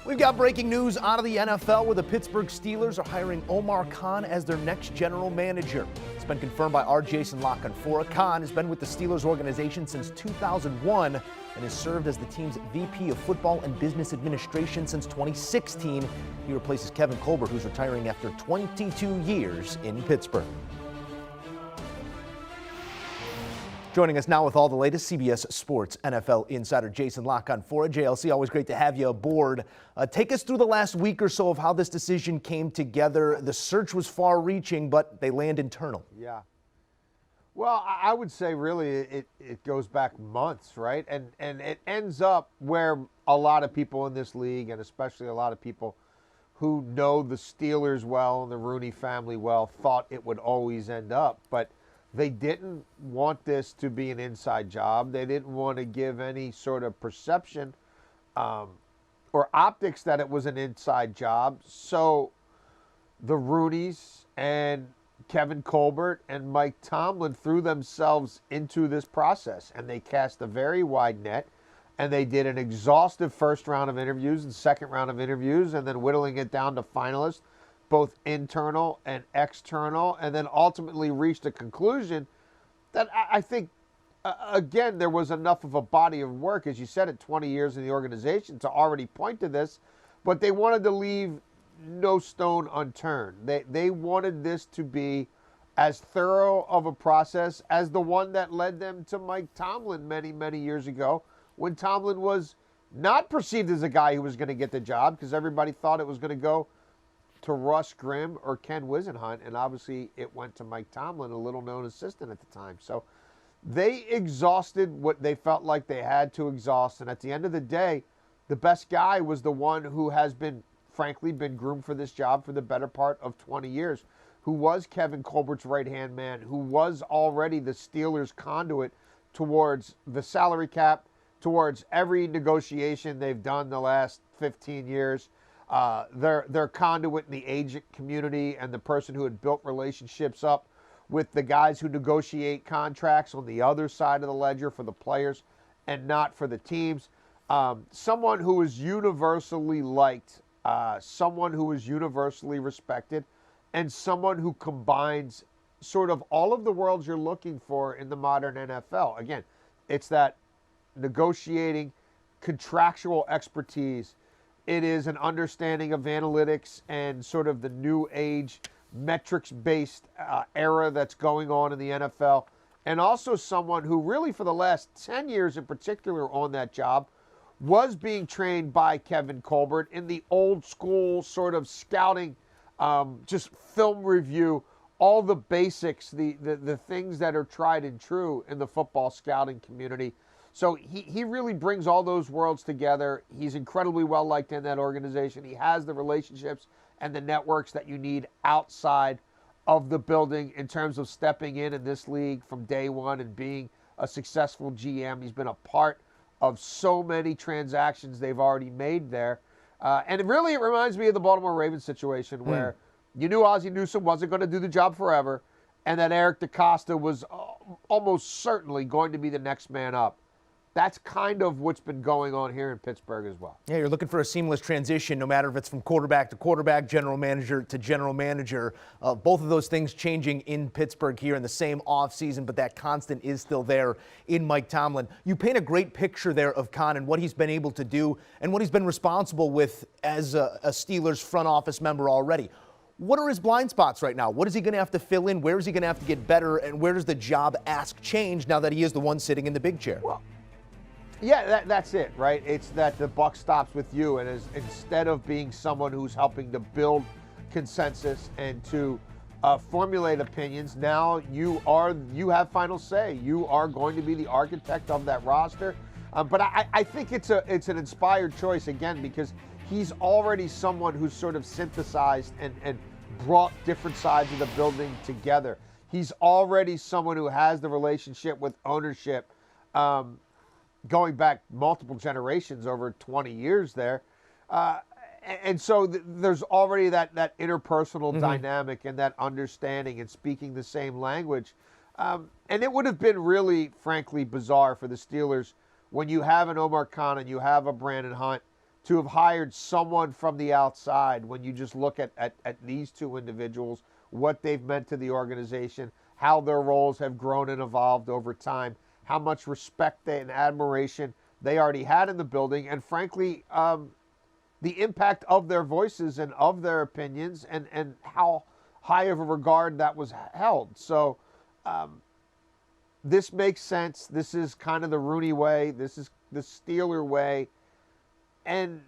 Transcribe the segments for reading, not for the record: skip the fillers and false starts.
We've got breaking news out of the NFL where the Pittsburgh Steelers are hiring Omar Khan as their next general manager. It's been confirmed by our Jason La Canfora. Khan has been with the Steelers organization since 2001 and has served as the team's VP of Football and Business Administration since 2016. He replaces Kevin Colbert, who's retiring after 22 years in Pittsburgh. Joining us now with all the latest, CBS Sports NFL insider Jason La Canfora. JLC, always great to have you aboard. Take us through the last week or so of how this decision came together. The search was far-reaching, but they land internal. Yeah. Well, I would say really it goes back months, right? And it ends up where a lot of people in this league, and especially a lot of people who know the Steelers well and the Rooney family well, thought it would always end up. But they didn't want this to be an inside job. They didn't want to give any sort of perception or optics that it was an inside job. So the Rooneys and Kevin Colbert and Mike Tomlin threw themselves into this process, and they cast a very wide net, and they did an exhaustive first round of interviews and second round of interviews, and then whittling it down to finalists, both internal and external, and then ultimately reached a conclusion that I think, again, there was enough of a body of work, as you said, at 20 years in the organization to already point to this, but they wanted to leave no stone unturned. They wanted this to be as thorough of a process as the one that led them to Mike Tomlin many, many years ago, when Tomlin was not perceived as a guy who was going to get the job, because everybody thought it was going to go to Russ Grimm or Ken Wisenhunt, and obviously it went to Mike Tomlin, a little-known assistant at the time. So they exhausted what they felt like they had to exhaust, and at the end of the day, the best guy was the one who has been, frankly, been groomed for this job for the better part of 20 years, who was Kevin Colbert's right-hand man, who was already the Steelers' conduit towards the salary cap, towards every negotiation they've done the last 15 years, their conduit in the agent community, and the person who had built relationships up with the guys who negotiate contracts on the other side of the ledger for the players and not for the teams. Someone who is universally liked, someone who is universally respected, and someone who combines sort of all of the worlds you're looking for in the modern NFL. Again, it's that negotiating, contractual expertise. It is an understanding of analytics and sort of the new age metrics-based era that's going on in the NFL. And also someone who really for the last 10 years in particular on that job was being trained by Kevin Colbert in the old school sort of scouting, just film review, all the basics, the things that are tried and true in the football scouting community. So he really brings all those worlds together. He's incredibly well-liked in that organization. He has the relationships and the networks that you need outside of the building in terms of stepping in this league from day one and being a successful GM. He's been a part of so many transactions they've already made there. And it reminds me of the Baltimore Ravens situation where you knew Ozzie Newsome wasn't going to do the job forever, and that Eric DeCosta was almost certainly going to be the next man up. That's kind of what's been going on here in Pittsburgh as well. Yeah, you're looking for a seamless transition, no matter if it's from quarterback to quarterback, general manager to general manager. Both of those things changing in Pittsburgh here in the same offseason, but that constant is still there in Mike Tomlin. You paint a great picture there of Khan and what he's been able to do and what he's been responsible with as a Steelers front office member already. What are his blind spots right now? What is he going to have to fill in? Where is he going to have to get better? And where does the job ask change now that he is the one sitting in the big chair? Well, yeah, that's it, right? It's that the buck stops with you, and instead of being someone who's helping to build consensus and to formulate opinions, now you have final say. You are going to be the architect of that roster. But I think it's an inspired choice again, because he's already someone who's sort of synthesized and brought different sides of the building together. He's already someone who has the relationship with ownership, going back multiple generations, over 20 years there. And so there's already that interpersonal dynamic and that understanding and speaking the same language. And it would have been really, frankly, bizarre for the Steelers when you have an Omar Khan and you have a Brandon Hunt to have hired someone from the outside when you just look at these two individuals, what they've meant to the organization, how their roles have grown and evolved over time, how much respect and admiration they already had in the building, and frankly, the impact of their voices and of their opinions and how high of a regard that was held. So this makes sense. This is kind of the Rooney way. This is the Steeler way. And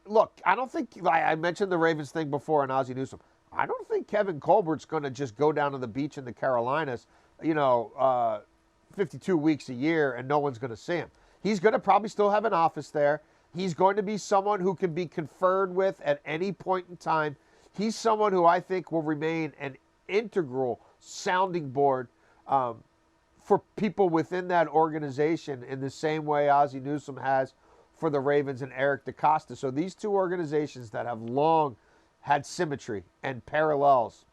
look, I don't think, I mentioned the Ravens thing before and Ozzie Newsome. I don't think Kevin Colbert's going to just go down to the beach in the Carolinas, 52 weeks a year and no one's going to see him. He's going to probably still have an office there. He's going to be someone who can be conferred with at any point in time. He's someone who I think will remain an integral sounding board for people within that organization in the same way Ozzie Newsome has for the Ravens and Eric DeCosta. So these two organizations that have long had symmetry and parallels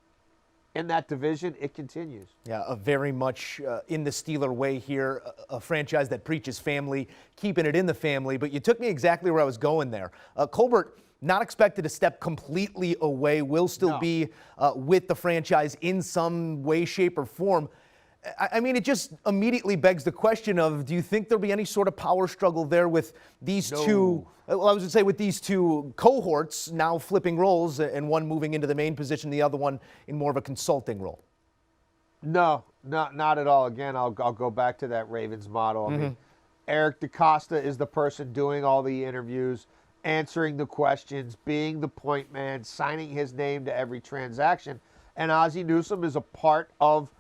in that division, it continues. Yeah, very much in the Steeler way here, a franchise that preaches family, keeping it in the family. But you took me exactly where I was going there. Colbert, not expected to step completely away, will still be with the franchise in some way, shape, or form. I mean, it just immediately begs the question of, do you think there'll be any sort of power struggle there with these two, well, I was going to say with these two cohorts now flipping roles and one moving into the main position, the other one in more of a consulting role? No, not at all. Again, I'll go back to that Ravens model. I mean, Eric DeCosta is the person doing all the interviews, answering the questions, being the point man, signing his name to every transaction. And Ozzie Newsome is a part of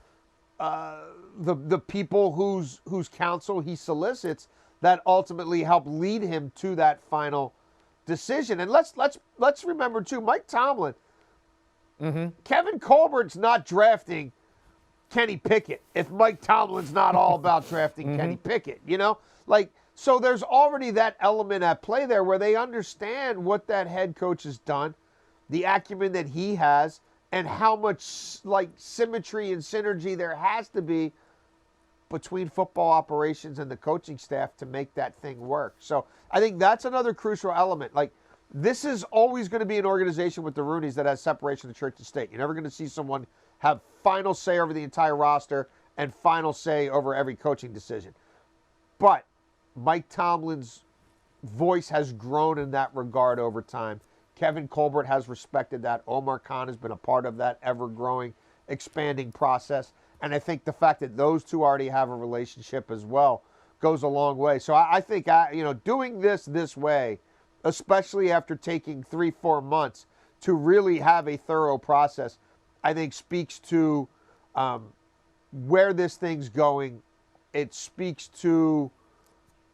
the people whose counsel he solicits that ultimately help lead him to that final decision. And let's remember too, Mike Tomlin, Kevin Colbert's not drafting Kenny Pickett if Mike Tomlin's not all about drafting Kenny Pickett, so there's already that element at play there where they understand what that head coach has done, the acumen that he has, and how much symmetry and synergy there has to be between football operations and the coaching staff to make that thing work. So I think that's another crucial element. This is always going to be an organization with the Rooneys that has separation of church and state. You're never going to see someone have final say over the entire roster and final say over every coaching decision. But Mike Tomlin's voice has grown in that regard over time. Kevin Colbert has respected that. Omar Khan has been a part of that ever-growing, expanding process. And I think the fact that those two already have a relationship as well goes a long way. So I think, doing this way, especially after taking 3-4 months to really have a thorough process, I think speaks to where this thing's going. It speaks to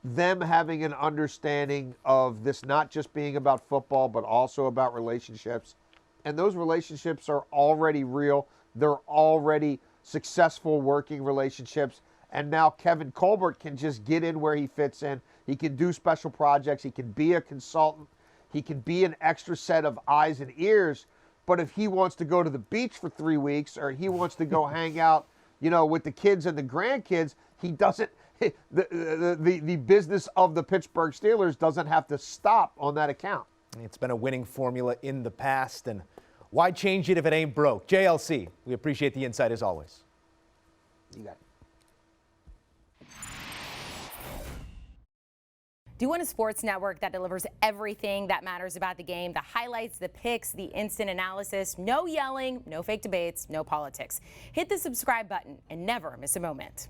them having an understanding of this not just being about football, but also about relationships. And those relationships are already real. They're already successful working relationships. And now Kevin Colbert can just get in where he fits in. He can do special projects. He can be a consultant. He can be an extra set of eyes and ears. But if he wants to go to the beach for 3 weeks or he wants to go hang out, with the kids and the grandkids, he doesn't. The business of the Pittsburgh Steelers doesn't have to stop on that account. It's been a winning formula in the past, and why change it if it ain't broke? JLC, we appreciate the insight as always. You got it. Do you want a sports network that delivers everything that matters about the game? The highlights, the picks, the instant analysis, no yelling, no fake debates, no politics. Hit the subscribe button and never miss a moment.